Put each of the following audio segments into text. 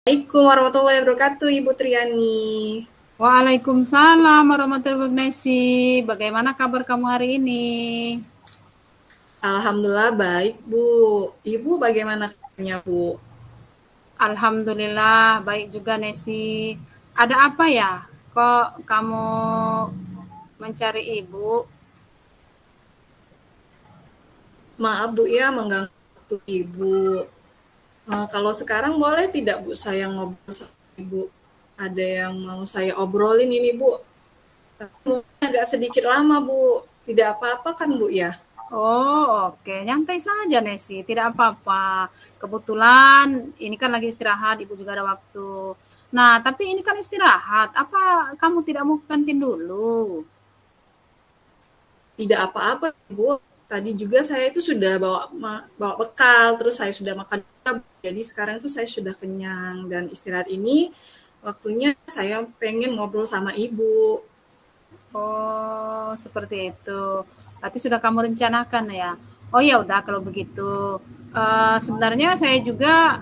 Assalamualaikum warahmatullahi wabarakatuh, Ibu Triani. Waalaikumsalam warahmatullahi wabarakatuh. Bagaimana kabar kamu hari ini? Alhamdulillah baik, Bu. Ibu bagaimana kabarnya, Bu? Alhamdulillah baik juga Nesi. Ada apa ya? Kok kamu mencari ibu? Maaf, Bu ya, mengganggu waktu Ibu. Kalau sekarang boleh tidak, Bu, saya ngobrol sama Ibu? Ada yang mau saya obrolin ini, Bu. Mungkin agak sedikit lama, Bu. Tidak apa-apa kan, Bu ya? Oh, oke. Nyantai saja Nesi, tidak apa-apa. Kebetulan ini kan lagi istirahat, ibu juga ada waktu. Nah, tapi ini kan istirahat. Apa kamu tidak mau ke kantin dulu? Tidak apa-apa, Bu. Tadi juga saya itu sudah bawa bekal, terus saya sudah makan juga, Bu. Jadi sekarang itu saya sudah kenyang dan istirahat ini waktunya saya pengen ngobrol sama Ibu. Oh, seperti itu. Berarti sudah kamu rencanakan ya. Oh ya udah kalau begitu. Sebenarnya saya juga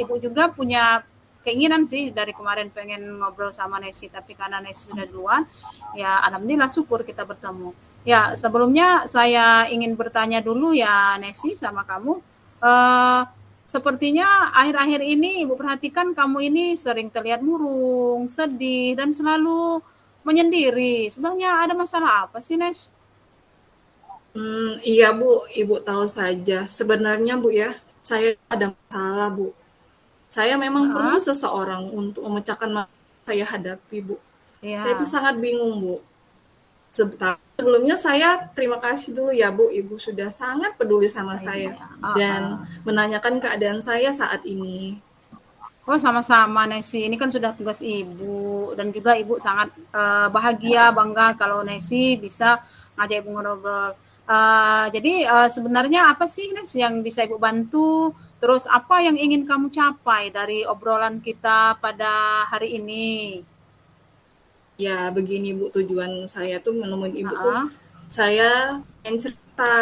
ibu juga punya keinginan sih dari kemarin pengen ngobrol sama Nesi, tapi karena Nesi sudah duluan, ya alhamdulillah syukur kita bertemu. Ya, sebelumnya saya ingin bertanya dulu ya Nesi sama kamu. Eh Sepertinya akhir-akhir ini Ibu perhatikan kamu ini sering terlihat murung, sedih, dan selalu menyendiri. Sebenarnya ada masalah apa sih, Nes? Iya Bu, Ibu tahu saja. Sebenarnya Bu ya, saya ada masalah Bu. Saya memang perlu Ah, seseorang untuk memecahkan masalah saya hadapi Bu. Saya itu ya, sangat bingung Bu. Sebelumnya saya terima kasih dulu ya Bu, Ibu sudah sangat peduli sama saya iya. dan menanyakan keadaan saya saat ini. Oh, sama-sama, Nesi. Ini kan sudah tugas Ibu. Dan juga Ibu sangat bahagia, bangga kalau Nesi bisa ngajak Ibu ngobrol. Jadi sebenarnya apa sih, Nes, yang bisa Ibu bantu? Terus apa yang ingin kamu capai dari obrolan kita pada hari ini? Ya begini Bu, tujuan saya tuh menemuin Ibu tuh, Ah, saya pengen cerita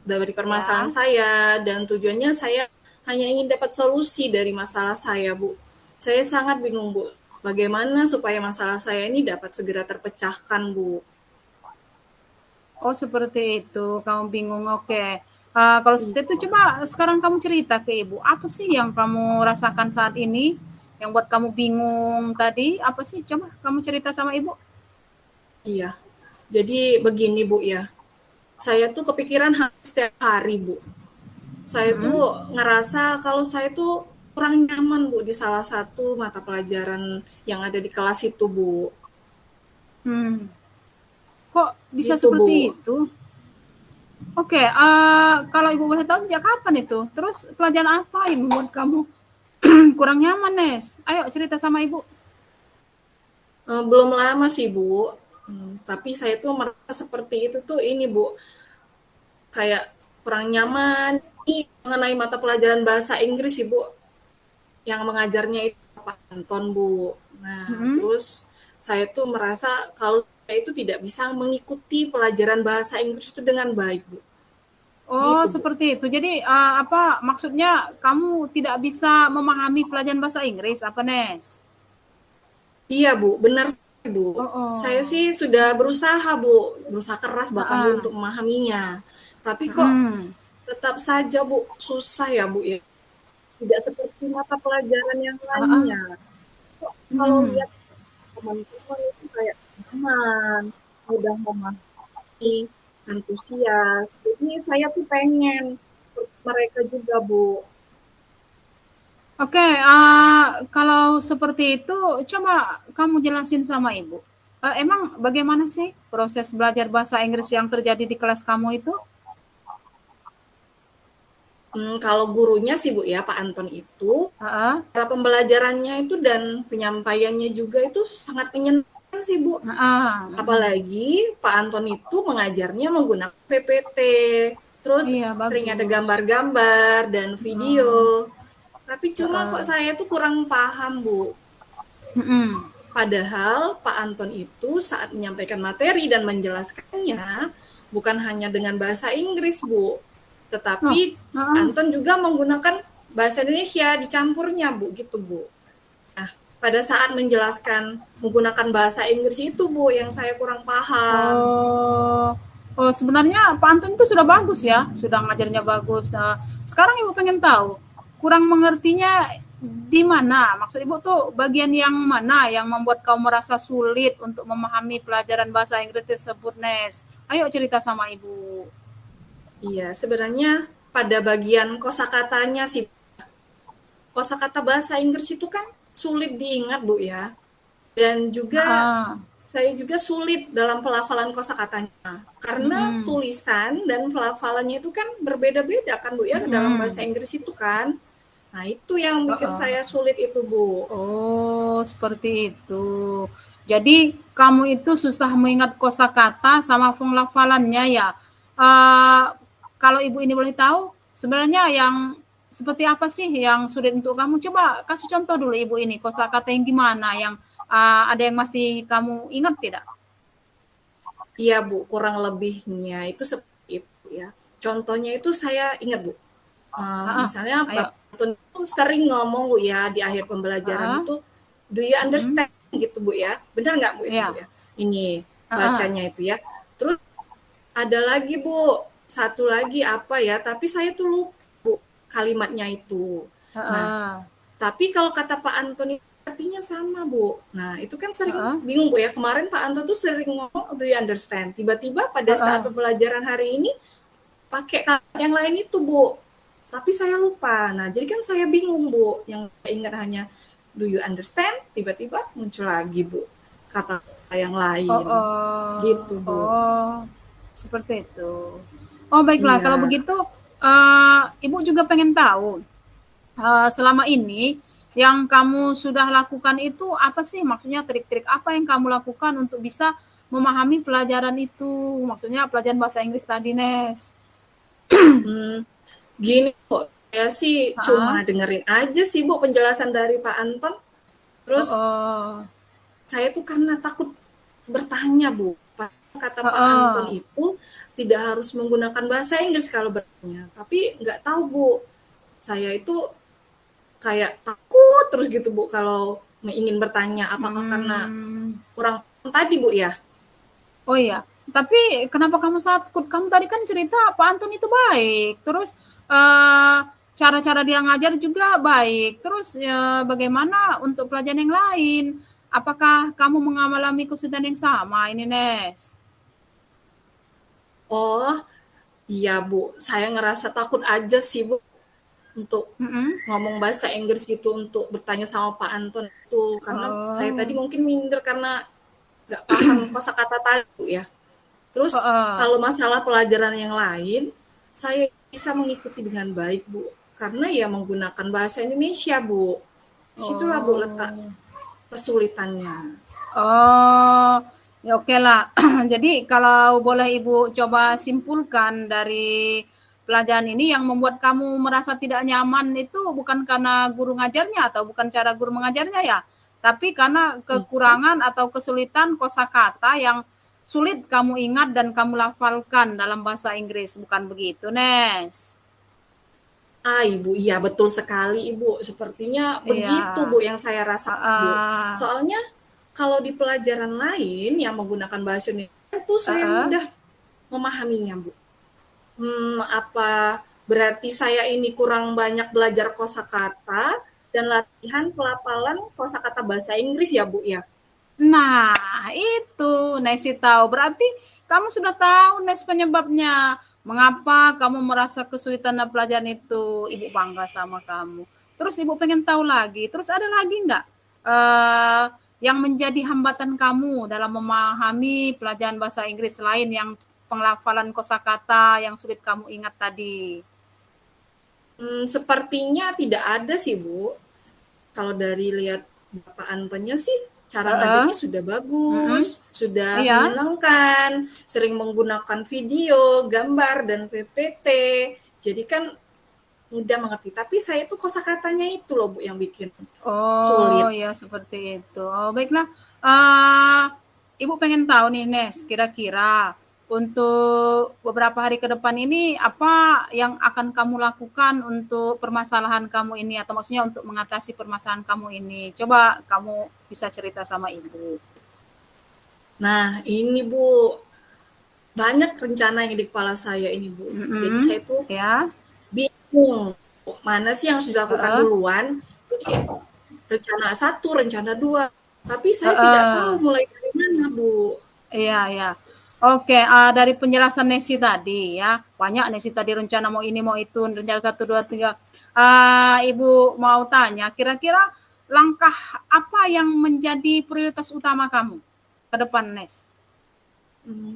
dari permasalahan ya. saya dan tujuannya saya hanya ingin dapat solusi dari masalah saya Bu. Saya sangat bingung Bu, bagaimana supaya masalah saya ini dapat segera terpecahkan Bu. Oh, seperti itu. Kamu bingung. Oke. Kalau seperti itu, coba sekarang kamu cerita ke ibu. Apa sih yang kamu rasakan saat ini? Yang buat kamu bingung tadi? Apa sih? Coba kamu cerita sama ibu. Iya, jadi begini Bu ya, saya tuh kepikiran setiap hari Bu. Saya tuh Hmm. ngerasa kalau saya tuh kurang nyaman Bu di salah satu mata pelajaran yang ada di kelas itu Bu. Hmm. Kok bisa Gitu Bu. seperti itu? Oke. Kalau ibu boleh tahu sejak kapan itu? Terus pelajaran apa yang membuat kamu kurang nyaman, Nes? Ayo cerita sama ibu. Belum lama sih Bu, tapi saya tuh merasa seperti itu tuh ini Bu, kayak kurang nyaman ini mengenai mata pelajaran bahasa Inggris sih Bu, yang mengajarnya itu Pak Anton Bu. Nah, Hmm. terus saya tuh merasa kalau saya itu tidak bisa mengikuti pelajaran bahasa Inggris itu dengan baik Bu, Oh, gitu Bu. seperti itu. Jadi, apa maksudnya kamu tidak bisa memahami pelajaran bahasa Inggris, apa, Nes? Iya Bu, benar sih Bu. Oh, Saya oh. sih sudah berusaha Bu, berusaha keras bahkan Bu Heeh. untuk memahaminya. Tapi kok Mhm. tetap saja Bu, susah ya Bu ya. Tidak seperti mata pelajaran yang Heeh. lainnya. Kok kalau Mhm. lihat teman-teman itu kayak nyaman, mudah memahami, antusias. Jadi saya tuh pengen mereka juga Bu. Oke, kalau seperti itu coba kamu jelasin sama ibu. Emang bagaimana sih proses belajar bahasa Inggris yang terjadi di kelas kamu itu? Kalau gurunya sih Bu ya, Pak Anton itu, Heeh. cara pembelajarannya itu dan penyampaiannya juga itu sangat menyenangkan sih Bu. Heeh. Mhm. Apalagi Pak Anton itu mengajarnya menggunakan PPT, terus Iya, sering ada bagus. gambar-gambar dan video. Heeh. Tapi cuma kok Heeh. saya tuh kurang paham, Bu. Mhm. Padahal Pak Anton itu saat menyampaikan materi dan menjelaskannya bukan hanya dengan bahasa Inggris, Bu. Tetapi Oh, Pak heeh. Anton juga menggunakan bahasa Indonesia dicampurnya Bu, gitu Bu. Nah, pada saat menjelaskan menggunakan bahasa Inggris itu Bu yang saya kurang paham. Oh, oh sebenarnya Pak Anton itu sudah bagus ya, sudah ngajarnya bagus. Sekarang Ibu pengen tahu, kurang mengertinya di mana? Maksud Ibu tuh bagian yang mana yang membuat kamu merasa sulit untuk memahami pelajaran bahasa Inggris tersebut, Nes? Ayo cerita sama Ibu. Iya, sebenarnya pada bagian kosakatanya sih. Kosakata bahasa Inggris itu kan sulit diingat Bu ya. Dan juga Ah, saya juga sulit dalam pelafalan kosakatanya. Karena mm-mm, tulisan dan pelafalannya itu kan berbeda-beda kan Bu ya dalam bahasa mm-mm. Inggris itu kan. Nah, itu yang bikin Uh-uh. saya sulit itu Bu. Oh, seperti itu. Jadi kamu itu susah mengingat kosakata sama pelafalannya ya. Eh, Kalau ibu ini boleh tahu, sebenarnya yang seperti apa sih yang sulit untuk kamu? Coba kasih contoh dulu ibu ini kosakata yang gimana, yang ada yang masih kamu ingat tidak? Iya Bu, kurang lebihnya itu seperti itu ya. Contohnya itu saya ingat Bu, Ah, misalnya ayo. Bapak Tuntun itu sering ngomong Bu ya di akhir pembelajaran Ah, itu, "Do you mm, understand?" gitu Bu ya. Benar nggak Bu itu Bu ya. ya? Ini Ah, bacanya itu ya. Terus ada lagi Bu, satu lagi apa ya, tapi saya tuh lupa Bu kalimatnya itu. Nah, ah, tapi kalau kata Pak Anton artinya sama, Bu. Nah, itu kan sering ah, bingung, Bu ya. Kemarin Pak Anton tuh sering ngomong, "Do you understand?" Tiba-tiba pada saat ah. pembelajaran hari ini pakai kalimat yang lain itu, Bu. Tapi saya lupa. Nah, jadi kan saya bingung, Bu. Yang saya ingat hanya "Do you understand?" Tiba-tiba muncul lagi, Bu, kata yang Oh, lain. oh, Gitu, Bu. oh, seperti itu. Oh, baiklah. Kalau Iya. begitu, Ibu juga pengen tahu, selama ini yang kamu sudah lakukan itu apa sih? Maksudnya trik-trik apa yang kamu lakukan untuk bisa memahami pelajaran itu? Maksudnya pelajaran bahasa Inggris tadi, Nes. Hmm, gini, Bu. Saya sih Ah, cuma dengerin aja sih, Bu, penjelasan dari Pak Anton. oh, Terus oh, saya tuh karena takut bertanya, Bu. Kata oh, Pak Anton oh. itu tidak harus menggunakan bahasa Inggris kalau bertanya. Tapi nggak tahu, Bu. Saya itu kayak takut terus gitu, Bu, kalau ingin bertanya. Apakah karena Hmm. kurang tadi, Bu, ya? Oh iya, tapi kenapa kamu takut? Kamu tadi kan cerita Pak Anton itu baik, terus cara-cara dia ngajar juga baik. Terus bagaimana untuk pelajaran yang lain? Apakah kamu mengalami kesulitan yang sama ini, Nes? Oh, iya, Bu. Saya ngerasa takut aja sih, Bu, untuk Mm-mm. ngomong bahasa Inggris gitu, untuk bertanya sama Pak Anton itu. Karena saya tadi Oh, mungkin minder karena nggak paham kosakata tadi, Bu, ya. oh, Terus oh, kalau masalah pelajaran yang lain, saya bisa mengikuti dengan baik, Bu. Karena ya menggunakan bahasa Indonesia, Bu. Disitulah, Bu, letak oh. kesulitannya. Oh, ya oke lah. Jadi kalau boleh Ibu coba simpulkan dari pelajaran ini yang membuat kamu merasa tidak nyaman itu bukan karena guru ngajarnya atau bukan cara guru mengajarnya ya, tapi karena Mhm. kekurangan atau kesulitan kosakata yang sulit kamu ingat dan kamu lafalkan dalam bahasa Inggris, bukan begitu, Nes? Ah, Ibu, iya betul sekali, Ibu. Sepertinya Iya. begitu, Bu, yang saya rasa, Bu. Heeh. Soalnya kalau di pelajaran lain yang menggunakan bahasa Indonesia itu saya Heeh. mudah memahaminya, Bu. Apa berarti saya ini kurang banyak belajar kosakata dan latihan pelafalan kosakata bahasa Inggris ya, Bu, ya? Nah, itu Nesi tahu. Berarti kamu sudah tahu Nes penyebabnya. Mengapa kamu merasa kesulitan dalam pelajaran itu? Ibu bangga sama kamu. Terus ibu pengen tahu lagi. Terus ada lagi enggak yang menjadi hambatan kamu dalam memahami pelajaran bahasa Inggris selain yang penglafalan kosakata yang sulit kamu ingat tadi? Sepertinya tidak ada sih, Bu. Kalau dari lihat Bapak Antonnya sih, cara Heeh. ngajarnya sudah Mm-mm. bagus, sudah Iya. menyenangkan, sering menggunakan video, gambar, dan PPT. Jadi kan mudah mengerti. Tapi saya tuh kosakatanya itu loh, Bu, yang bikin Oh, sulit. ya seperti itu. Oh, baiklah. Uh, Ibu pengen tahu nih, Nes, kira-kira untuk beberapa hari ke depan ini apa yang akan kamu lakukan untuk permasalahan kamu ini atau maksudnya untuk mengatasi permasalahan kamu ini? Coba kamu bisa cerita sama Ibu. Nah, ini Bu, banyak rencana yang di kepala saya ini Bu. Jadi saya tuh Ya. bingung, mana sih yang harus dilakukan Heeh. duluan. Jadi rencana satu, rencana dua, tapi saya tidak Heeh. tahu mulai dari mana Bu. Iya, iya. Oke, dari penjelasan Nesi tadi ya, banyak Nesi tadi rencana mau ini mau itu, rencana 1, 2, 3. Ibu mau tanya, kira-kira langkah apa yang menjadi prioritas utama kamu ke depan, Nes?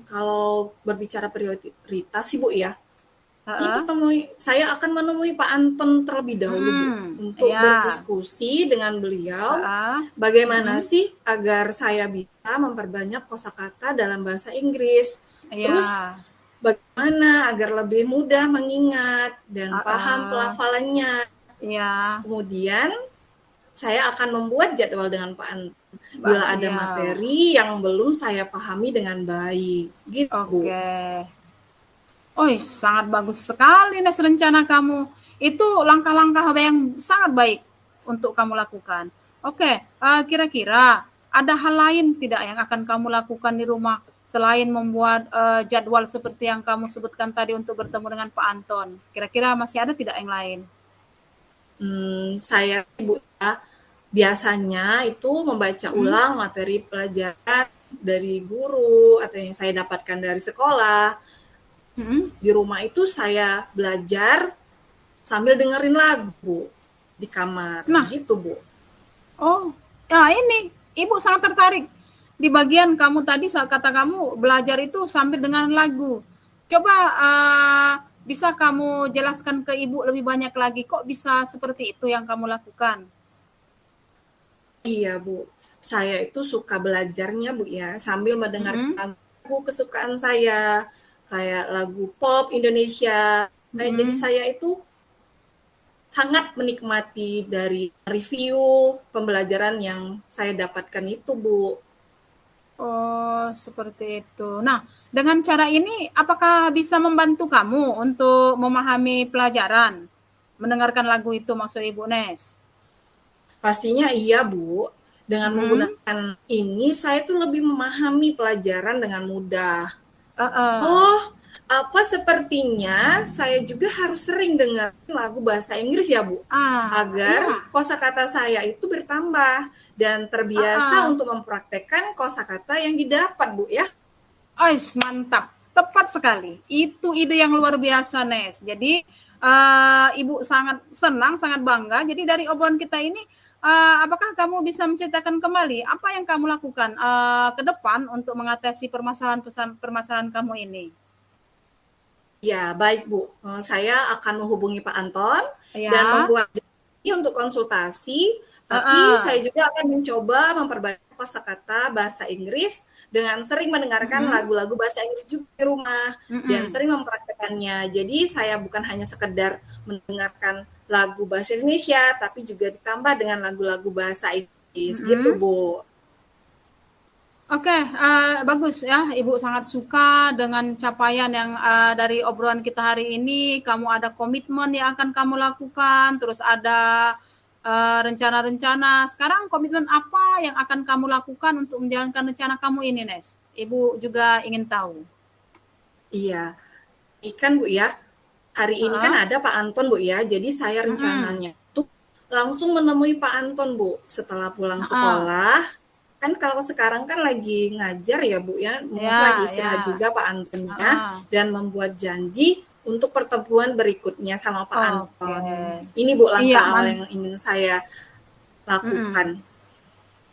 Kalau berbicara prioritas sih Bu ya, ini Heeh. pertama saya akan menemui Pak Anton terlebih dahulu Bu, untuk Ya. berdiskusi dengan beliau, Heeh. bagaimana sih agar saya bisa memperbanyak kosakata dalam bahasa Inggris. Terus Ya. bagaimana agar lebih mudah mengingat dan paham Heeh. pelafalannya. Ya. Kemudian saya akan membuat jadwal dengan Pak Anton bila ada Ya. materi yang belum saya pahami dengan baik, gitu Bu. Oke. Oh, sangat bagus sekali Nes rencana kamu. Itu langkah-langkah yang sangat baik untuk kamu lakukan. Oke, kira-kira ada hal lain tidak yang akan kamu lakukan di rumah selain membuat jadwal seperti yang kamu sebutkan tadi untuk bertemu dengan Pak Anton? Kira-kira masih ada tidak yang lain? Saya Bu ya, biasanya itu membaca ulang materi pelajaran dari guru atau yang saya dapatkan dari sekolah. Di rumah itu saya belajar sambil dengerin lagu di kamar, Nah, gitu Bu. oh, nah ini Ibu sangat tertarik di bagian kamu tadi saat kata kamu belajar itu sambil dengan lagu. Coba bisa kamu jelaskan ke Ibu lebih banyak lagi, kok bisa seperti itu yang kamu lakukan? Iya Bu, saya itu suka belajarnya Bu ya, sambil mendengarkan lagu kesukaan saya, kayak lagu pop Indonesia. Jadi saya itu sangat menikmati dari review pembelajaran yang saya dapatkan itu Bu. Oh, seperti itu. Nah, dengan cara ini apakah bisa membantu kamu untuk memahami pelajaran? Mendengarkan lagu itu maksud Ibu Nes? Pastinya iya Bu, dengan menggunakan ini saya tuh lebih memahami pelajaran dengan mudah. Uh-uh. Oh, apa sepertinya saya juga harus sering dengar lagu bahasa Inggris ya Bu, agar Iya. kosakata saya itu bertambah dan terbiasa untuk mempraktekkan kosakata yang didapat Bu ya. Ois, mantap. Tepat sekali. Itu ide yang luar biasa, Nes. Jadi, Ibu sangat senang, sangat bangga. Jadi dari obrolan kita ini, apakah kamu bisa menceritakan kembali apa yang kamu lakukan ke depan untuk mengatasi permasalahan kamu ini? Ya, baik Bu. Saya akan menghubungi Pak Anton dan Ya. membuat janji untuk konsultasi, tapi saya juga akan mencoba memperbanyak kosakata bahasa Inggris dengan sering mendengarkan lagu-lagu bahasa Inggris juga di rumah dan sering mempraktekannya. Jadi saya bukan hanya sekedar mendengarkan lagu bahasa Indonesia, tapi juga ditambah dengan lagu-lagu bahasa Inggris, gitu Bu. Oke, bagus ya. Ibu sangat suka dengan capaian yang dari obrolan kita hari ini. Kamu ada komitmen yang akan kamu lakukan, terus ada rencana-rencana. Sekarang komitmen apa yang akan kamu lakukan untuk menjalankan rencana kamu ini, Nes? Ibu juga ingin tahu. Iya, ikan Bu ya. Hari ini kan ada Pak Anton Bu ya, jadi saya rencananya tuh langsung menemui Pak Anton Bu setelah pulang sekolah. Kan kalau sekarang kan lagi ngajar ya Bu ya, mungkin lagi istirahat juga Pak Antonnya dan membuat janji untuk pertemuan berikutnya sama Pak Anton. Ini Bu langkah awal yang ingin saya lakukan.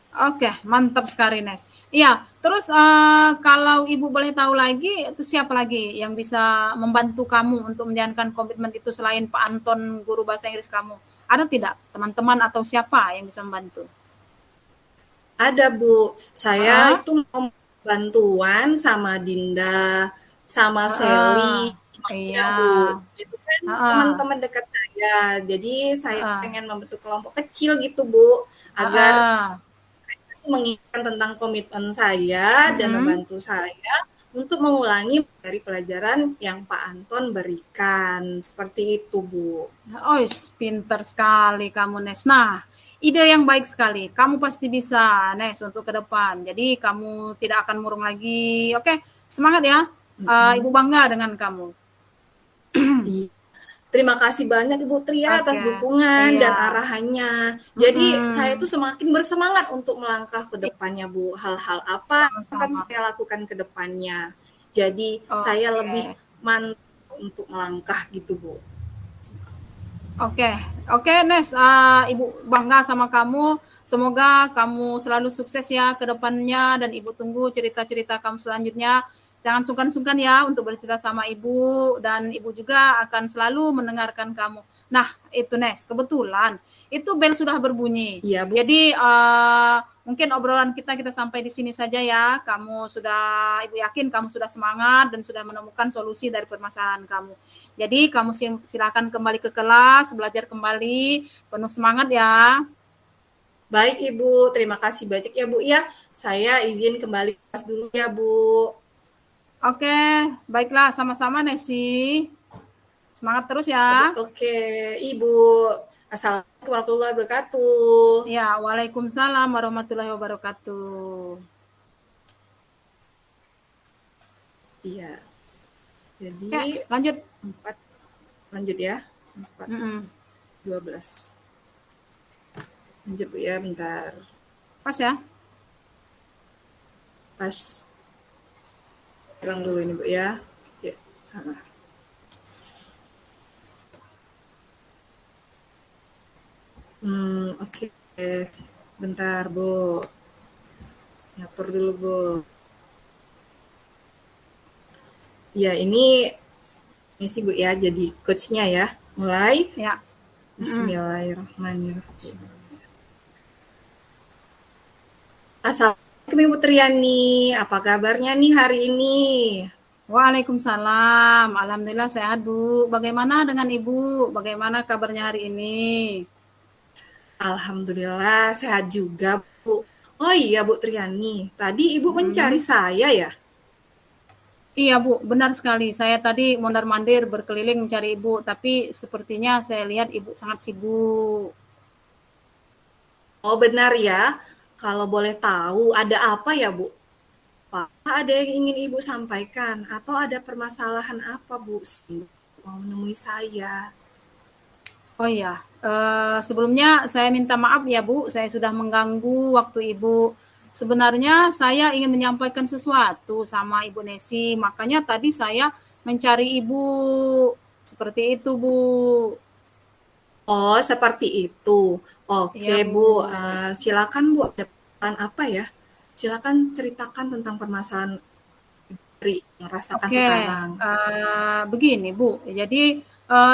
Oke, mantap sekali Nes. Iya, terus kalau Ibu boleh tahu lagi, itu siapa lagi yang bisa membantu kamu untuk menjalankan komitmen itu selain Pak Anton, guru bahasa Inggris kamu? Ada tidak teman-teman atau siapa yang bisa membantu? Ada Bu, saya itu mau bantuan sama Dinda, sama Sally, iya Bu. Itu kan teman-teman dekat saya. Jadi saya pengen membentuk kelompok kecil gitu Bu, agar mengingatkan tentang komitmen saya dan membantu saya untuk mengulangi dari pelajaran yang Pak Anton berikan. Seperti itu, Bu. Oh, pinter sekali kamu, Nes. Nah, ide yang baik sekali. Kamu pasti bisa, Nes, untuk ke depan. Jadi kamu tidak akan murung lagi. Oke, semangat ya. Ibu bangga dengan kamu. Iya. Terima kasih banyak Ibu Tria atas Oke, dukungan dan iya. arahannya. Jadi saya Mm-mm. tuh semakin bersemangat untuk melangkah ke depannya Bu. Hal-hal apa yang akan Sama-sama. saya lakukan ke depannya. Jadi saya Oke. lebih mantap untuk melangkah gitu Bu. Oke, oke, Nes. Ibu bangga sama kamu. Semoga kamu selalu sukses ya ke depannya dan Ibu tunggu cerita-cerita kamu selanjutnya. Jangan sungkan-sungkan ya untuk bercerita sama Ibu dan Ibu juga akan selalu mendengarkan kamu. Nah, itu Nes, kebetulan itu bel sudah berbunyi. Iya Bu. Jadi mungkin obrolan kita sampai di sini saja ya. Kamu sudah, Ibu yakin kamu sudah semangat dan sudah menemukan solusi dari permasalahan kamu. Jadi kamu silakan kembali ke kelas, belajar kembali, penuh semangat ya. Baik Ibu, terima kasih banyak ya Bu ya. Saya izin kembali kelas dulu ya Bu. Oke, baiklah sama-sama Nesi. Semangat terus ya. Oke, Ibu. Assalamualaikum warahmatullahi wabarakatuh. Ya, waalaikumsalam warahmatullahi wabarakatuh. Iya. Ya, Jadi lanjut. 4 lanjut ya. 4 Mm-mm. 12. Lanjut Bu ya, bentar. Pas ya. Pas terang dulu ini Bu ya. Ya, salah. Oke. Bentar Bu. Ngatur dulu Bu. Ya, ini sih Bu ya, jadi coachnya ya. Mulai. Ya. Mm-mm. Bismillahirrahmanirrahim. Assalamualaikum Ibu Triani, apa kabarnya nih hari ini? Waalaikumsalam. Alhamdulillah sehat, Bu. Bagaimana dengan Ibu? Bagaimana kabarnya hari ini? Alhamdulillah sehat juga Bu. Oh iya Bu Triani, tadi Ibu mencari Mm-mm. saya ya? Iya Bu, benar sekali. Saya tadi mondar-mandir berkeliling mencari Ibu, tapi sepertinya saya lihat Ibu sangat sibuk. Oh benar ya, kalau boleh tahu ada apa ya Bu? Apakah ada yang ingin Ibu sampaikan? Atau ada permasalahan apa Bu? Mau menemui saya? Oh iya, sebelumnya saya minta maaf ya Bu, saya sudah mengganggu waktu Ibu. Sebenarnya saya ingin menyampaikan sesuatu sama Ibu Nesi, makanya tadi saya mencari Ibu. Seperti itu Bu. Oh seperti itu. Iya Oke Bu. Bu, silakan Bu, ada permasalahan apa ya? Silakan ceritakan tentang permasalahan yang rasakan Oke, sekarang. begini Bu, jadi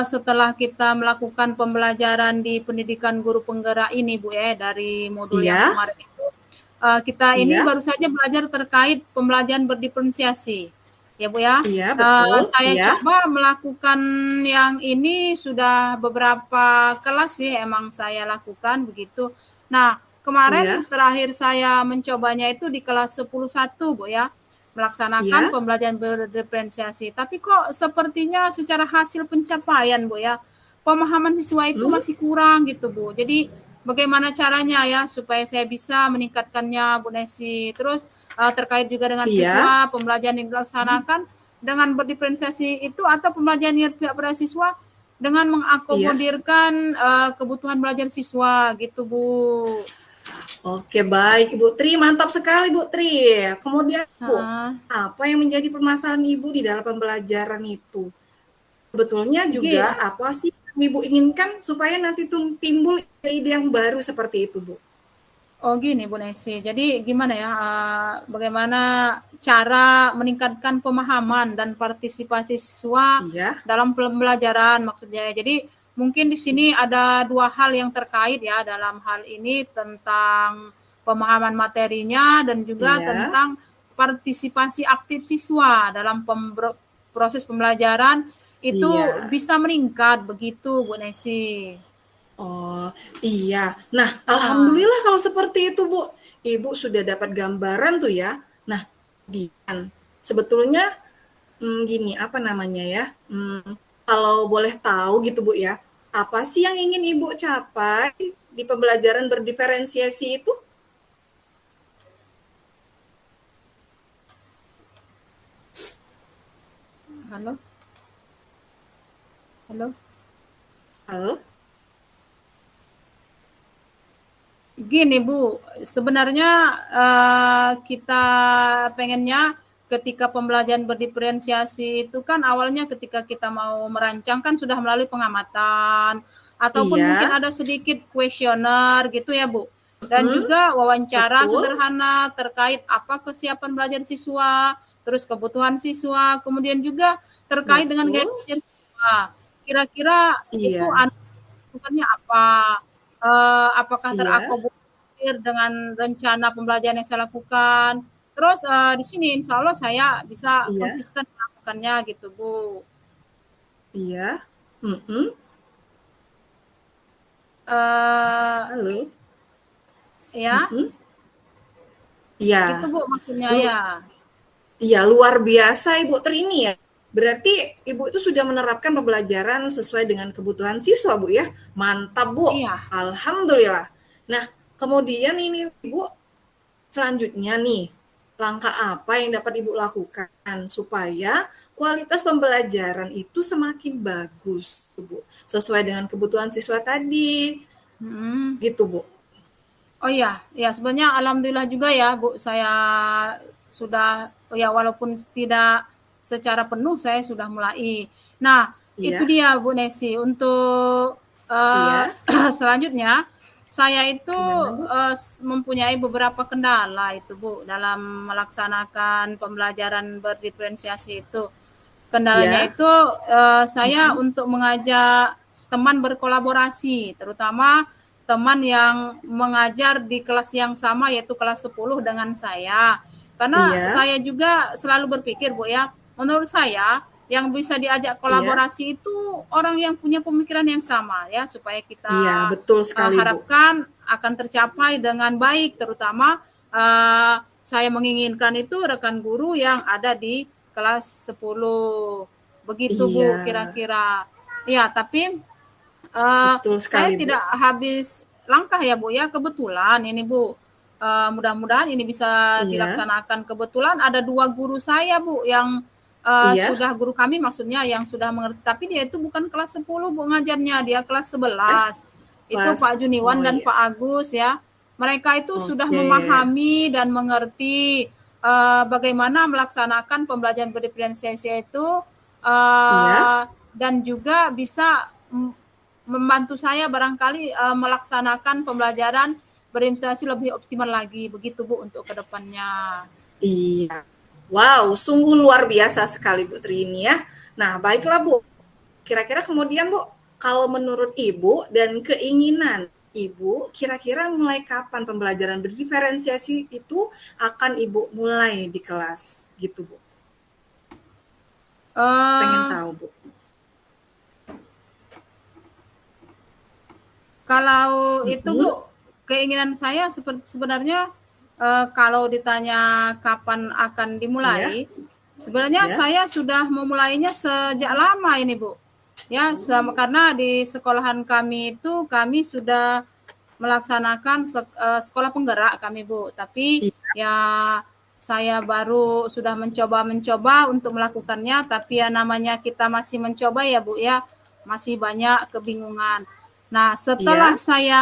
setelah kita melakukan pembelajaran di pendidikan guru penggerak ini Bu ya, dari modul yang Iya, kemarin itu, kita ini iya, baru saja belajar terkait pembelajaran berdiferensiasi, ya Bu ya. iya, betul, Saya iya, coba melakukan yang ini sudah beberapa kelas sih emang saya lakukan begitu. Nah, kemarin iya, terakhir saya mencobanya itu di kelas 11 Bu ya, melaksanakan iya, pembelajaran berdiferensiasi. Tapi kok sepertinya secara hasil pencapaian Bu ya, pemahaman siswa itu hmm, masih kurang gitu Bu. Jadi bagaimana caranya ya supaya saya bisa meningkatkannya Bu Nesi. Terus terkait juga dengan iya, siswa, pembelajaran yang dilaksanakan dengan berdiferensiasi itu atau pembelajaran yang pihak para siswa dengan iya. mengakomodirkan kebutuhan belajar siswa gitu Bu. Oke, baik Ibu Tri, mantap sekali Bu Tri. Kemudian Bu, Nah, apa yang menjadi permasalahan Ibu di dalam pembelajaran itu? Sebetulnya juga begini. apa sih yang Ibu inginkan supaya nanti timbul ide yang baru seperti itu, Bu? Oh gini Bu Nesi, jadi gimana ya, bagaimana cara meningkatkan pemahaman dan partisipasi siswa Iya, dalam pembelajaran maksudnya. Jadi mungkin di sini ada dua hal yang terkait ya dalam hal ini tentang pemahaman materinya dan juga iya, tentang partisipasi aktif siswa dalam proses pembelajaran itu iya. bisa meningkat begitu Bu Nesi. Oh, iya. Nah, Uh-uh. alhamdulillah kalau seperti itu, Bu. Ibu sudah dapat gambaran tuh ya. Nah, kemudian sebetulnya gini, apa namanya ya, kalau boleh tahu gitu Bu ya, apa sih yang ingin Ibu capai di pembelajaran berdiferensiasi itu? Halo, halo. Halo? Gini Bu, sebenarnya kita pengennya ketika pembelajaran berdiferensiasi itu kan awalnya ketika kita mau merancang kan sudah melalui pengamatan ataupun mungkin Iya. ada sedikit kuesioner gitu ya Bu. Dan juga wawancara Betul. sederhana terkait apa kesiapan belajar siswa, terus kebutuhan siswa, kemudian juga terkait dengan gaya Betul. belajar siswa. Kira-kira itu Iya. bukannya apa? Apakah Iya. terakomodir dengan rencana pembelajaran yang saya lakukan? Terus di sini insya Allah saya bisa Iya. konsisten melakukannya gitu Bu. Iya. Mm-mm. Uh, Halo. ya, Mm-mm. Iya. gitu Bu maksudnya Lu, ya. iya, luar biasa Ibu Trini ya. Berarti Ibu itu sudah menerapkan pembelajaran sesuai dengan kebutuhan siswa Bu ya. Mantap Bu. Iya. Alhamdulillah. Nah, kemudian ini Ibu, selanjutnya nih, langkah apa yang dapat Ibu lakukan supaya kualitas pembelajaran itu semakin bagus, Bu, sesuai dengan kebutuhan siswa tadi, Hmm. gitu, Bu. Oh iya, ya sebenarnya alhamdulillah juga ya Bu, saya sudah ya walaupun tidak secara penuh saya sudah mulai. Nah, itu Iya, dia Bu Nesi untuk iya, selanjutnya saya itu gimana, Bu? mempunyai beberapa kendala itu Bu dalam melaksanakan pembelajaran berdiferensiasi itu. Kendalanya Iya, itu saya untuk mengajak teman berkolaborasi, terutama teman yang mengajar di kelas yang sama yaitu kelas 10 dengan saya. Karena iya, saya juga selalu berpikir Bu ya, menurut saya yang bisa diajak iya, kolaborasi itu orang yang punya pemikiran yang sama ya supaya iya, kita betul sekali, Bu. harapkan akan tercapai dengan baik, terutama saya menginginkan itu rekan guru yang ada di kelas 10. Begitu Bu Iya, kira-kira. Ya, tapi betul saya sekali, Bu. tidak habis langkah ya Bu ya. Kebetulan ini Bu, mudah-mudahan ini bisa Iya, dilaksanakan. Kebetulan ada 2 guru saya Bu yang iya, sudah guru kami maksudnya yang sudah mengerti. Tapi dia itu bukan kelas 10 Bu ngajarnya, dia kelas ya, 11. Itu kelas, Pak Juniwan oh dan iya, Pak Agus ya. Mereka itu sudah oke, memahami dan mengerti bagaimana melaksanakan pembelajaran berdiferensiasi itu iya, dan juga bisa membantu saya barangkali melaksanakan pembelajaran berinvestasi lebih optimal lagi begitu Bu untuk kedepannya. iya. Wow, sungguh luar biasa sekali Bu Trini ya. Nah, baiklah Bu. Kira-kira kemudian Bu, kalau menurut Ibu dan keinginan Ibu, kira-kira mulai kapan pembelajaran berdiferensiasi itu akan Ibu mulai di kelas gitu Bu? Pengen Uh, tahu Bu. Kalau itu Mm-mm. Bu, keinginan saya sebenarnya kalau ditanya kapan akan Iya, dimulai, sebenarnya ya, saya sudah memulainya sejak lama ini Bu. Ya, sama karena di sekolahan kami itu kami sudah melaksanakan sekolah penggerak kami Bu. Tapi iya, ya saya baru sudah mencoba untuk melakukannya, tapi ya namanya kita masih mencoba ya Bu ya, masih banyak kebingungan. Nah, setelah iya, saya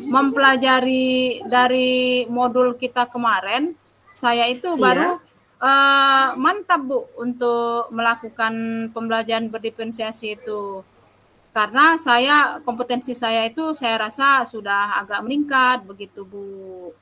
mempelajari dari modul kita kemarin, saya itu baru iya, mantap Bu untuk melakukan pembelajaran berdiferensiasi itu. Karena kompetensi saya itu saya rasa sudah agak meningkat begitu Bu.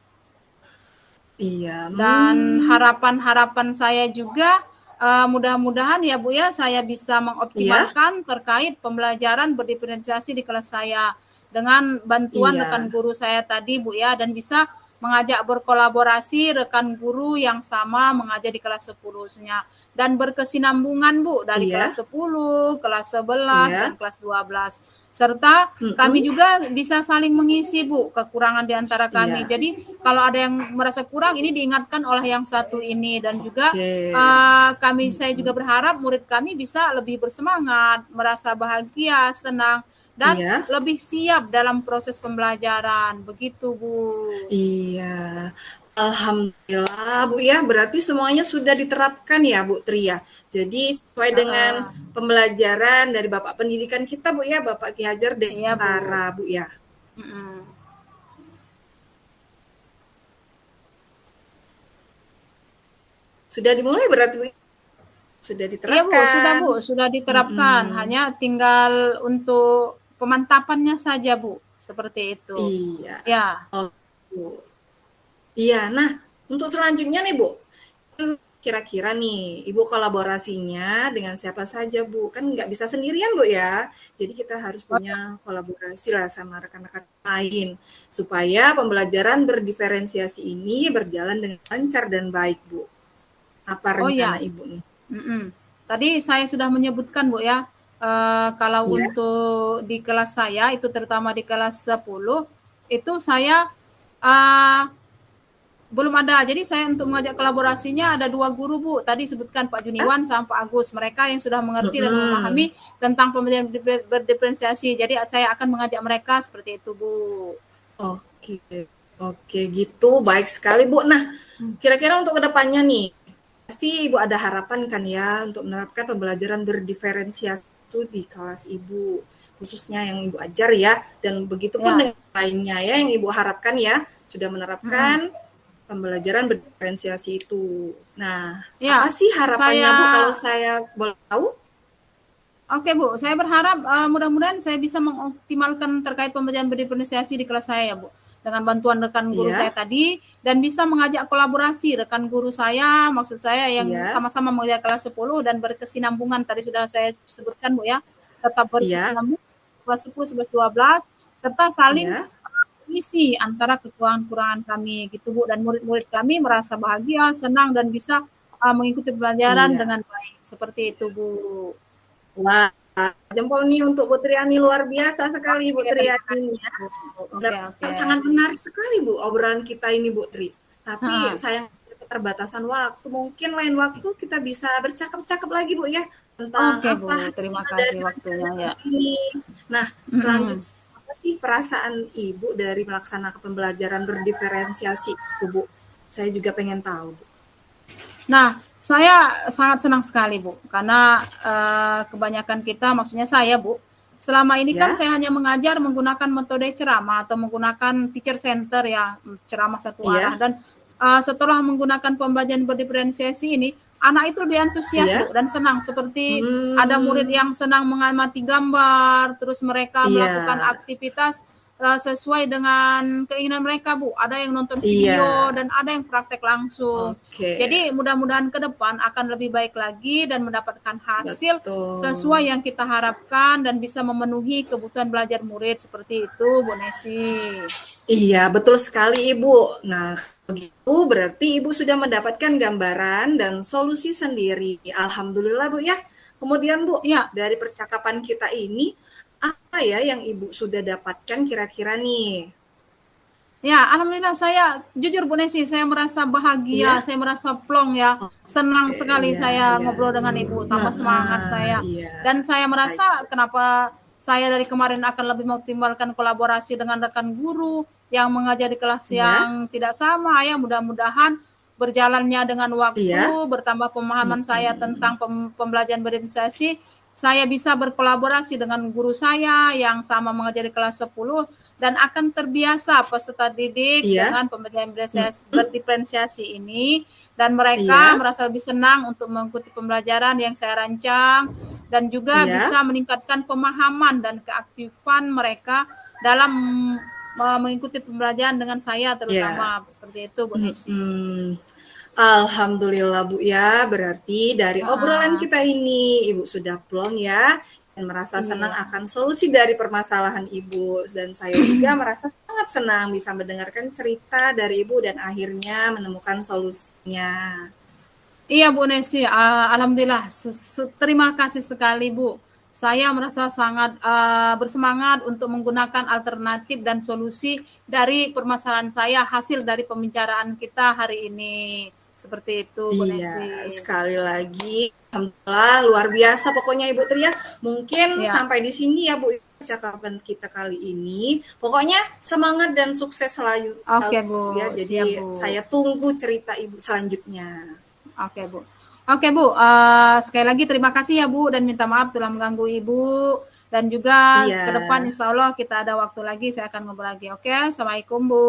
iya, Dan harapan-harapan saya juga mudah-mudahan ya Bu ya saya bisa iya, mengoptimalkan terkait pembelajaran berdiferensiasi di kelas saya dengan bantuan rekan iya, guru saya tadi Bu ya dan bisa mengajak berkolaborasi rekan guru yang sama mengajar di kelas 10-nya. dan berkesinambungan Bu dari Iya, kelas 10, kelas 11 dan iya, kelas 12. Serta kami mhm, juga bisa saling mengisi Bu kekurangan di antara kami. iya, Jadi kalau ada yang merasa kurang ini diingatkan oleh yang satu ini, dan juga oke, saya juga mhm, berharap murid kami bisa lebih bersemangat, merasa bahagia, senang, dan iya, lebih siap dalam proses pembelajaran. Begitu Bu. iya. Alhamdulillah Bu ya, berarti semuanya sudah diterapkan ya Bu Tri ya. Jadi sesuai dengan Uh, pembelajaran dari Bapak Pendidikan kita Bu ya, Bapak Ki Hajar iya Bu. Dewantara Bu ya. Mm-mm. Sudah dimulai berarti Bu, sudah Iya diterapkan. Bu, sudah diterapkan. Mhm, Hanya tinggal untuk pemantapannya saja Bu, seperti itu. iya. Ya, Oh, Bu. Iya, nah untuk selanjutnya nih Bu, kira-kira nih Ibu kolaborasinya dengan siapa saja Bu? Kan nggak bisa sendirian Bu ya. Jadi kita harus oh, punya kolaborasi lah sama rekan-rekan lain supaya pembelajaran berdiferensiasi ini berjalan dengan lancar dan baik Bu. Apa oh rencana ya. Ibu nih? Mm-mm. Tadi saya sudah menyebutkan Bu ya, kalau Iya, untuk di kelas saya itu terutama di kelas 10 itu saya uh, belum ada. Jadi saya untuk mengajak kolaborasinya ada 2 guru Bu. Tadi sebutkan Pak Juniwan sama Pak Agus. Mereka yang sudah mengerti dan mhm. memahami tentang pembelajaran berdiferensiasi. Jadi saya akan mengajak mereka seperti itu Bu. Oke, oke gitu, baik sekali Bu. Nah, kira-kira untuk kedepannya nih, pasti Ibu ada harapan kan ya untuk menerapkan pembelajaran berdiferensiasi itu di kelas Ibu, khususnya yang Ibu ajar ya, dan begitupun Ya. dengan lainnya ya yang Ibu harapkan ya, sudah Mm-mm. menerapkan pembelajaran berdiferensiasi itu. Nah, apa Ya, sih harapannya saya Bu kalau saya boleh tahu? oke Bu, saya berharap mudah-mudahan saya bisa mengoptimalkan terkait pembelajaran berdiferensiasi di kelas saya ya Bu. Dengan bantuan rekan guru saya Iya, tadi dan bisa mengajak kolaborasi rekan guru saya, maksud saya yang iya, sama-sama mengajar kelas 10 dan berkesinambungan tadi sudah saya sebutkan Bu ya. Tetap iya, berkesinambungan kelas 10, 11, 12 serta saling iya, mengisi antara kekurangan-kekurangan kami gitu Bu, dan murid-murid kami merasa bahagia, senang dan bisa mengikuti pelajaran iya. dengan baik. Seperti itu Bu. Wah, jempol nih untuk Bu Triani, luar biasa sekali Bu Oke, terima Triani kasih ya. Bu. Nah, Oke, oke. sangat menarik sekali Bu obrolan kita ini Bu Tri. Tapi Heeh. sayang keterbatasan waktu, mungkin lain waktu kita bisa bercakap-cakap lagi Bu ya tentang Oke Bu, apa terima hasil dari kasih rencana waktunya ya. Ibu ini. Nah, Mm-mm. selanjutnya apa sih perasaan Ibu dari melaksanakan pembelajaran berdiferensiasi itu Bu? Saya juga pengen tahu Bu. Nah, saya sangat senang sekali Bu, karena kebanyakan kita, maksudnya saya Bu, selama ini kan Ya, saya hanya mengajar menggunakan metode ceramah atau menggunakan teacher center ya, ceramah satu arah. iya, Dan setelah menggunakan pembelajaran berdiferensiasi ini, anak itu lebih antusias Bu iya. dan senang. Seperti ada murid Hmm, yang senang mengamati gambar, terus mereka iya, melakukan aktivitas sesuai dengan keinginan mereka Bu. Ada yang nonton video iya. dan ada yang praktek langsung. Oke, Jadi mudah-mudahan ke depan akan lebih baik lagi dan mendapatkan hasil betul. sesuai yang kita harapkan dan bisa memenuhi kebutuhan belajar murid seperti itu, Bu Nesi. Iya, betul sekali Ibu. Nah, begitu berarti Ibu sudah mendapatkan gambaran dan solusi sendiri. Alhamdulillah Bu ya. Kemudian Bu, Ya, dari percakapan kita ini, apa ya yang Ibu sudah dapatkan kira-kira nih? ya, alhamdulillah saya jujur Bu Nesi, saya merasa bahagia, Iya? saya merasa plong ya. Senang Oke, sekali iya, saya iya. ngobrol dengan Ibu, tambah semangat Heeh, saya. iya. Dan saya Baik. merasa kenapa saya dari kemarin akan lebih mengoptimalkan kolaborasi dengan rekan guru yang mengajar di kelas Iya? yang tidak sama ya. Mudah-mudahan berjalannya dengan waktu, Iya? bertambah pemahaman saya Mhm. tentang pembelajaran berorganisasi, saya bisa berkolaborasi dengan guru saya yang sama mengajar di kelas 10 dan akan terbiasa peserta didik Iya? dengan pembelajaran Mhm. berdiferensiasi ini, dan mereka Iya? merasa lebih senang untuk mengikuti pembelajaran yang saya rancang dan juga Iya? bisa meningkatkan pemahaman dan keaktifan mereka dalam mengikuti pembelajaran dengan saya Iya. terutama seperti itu Bu Nesi. Mhm. Alhamdulillah Bu ya, berarti dari obrolan Heeh. kita ini Ibu sudah plong ya dan merasa senang Iya. akan solusi dari permasalahan Ibu dan saya juga merasa sangat senang bisa mendengarkan cerita dari Ibu dan akhirnya menemukan solusinya. Iya Bu Nesi, alhamdulillah terima kasih sekali Bu. Saya merasa sangat bersemangat untuk menggunakan alternatif dan solusi dari permasalahan saya hasil dari pembicaraan kita hari ini. Seperti itu Bu Iya, Nesi. sekali lagi, alhamdulillah luar biasa pokoknya Ibu Tria. Mungkin Ya, sampai di sini ya Bu percakapan kita kali ini. Pokoknya semangat dan sukses selalu oke Bu, ya. siap Jadi Bu. saya tunggu cerita Ibu selanjutnya. Oke Bu. Oke Bu, sekali lagi terima kasih ya Bu dan minta maaf telah mengganggu Ibu. Dan juga Iya, ke depan insya Allah kita ada waktu lagi saya akan ngobrol lagi. Oke, Assalamualaikum Bu.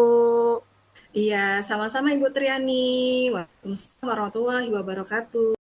iya, sama-sama Ibu Triani. Waalaikumsalam warahmatullahi wabarakatuh.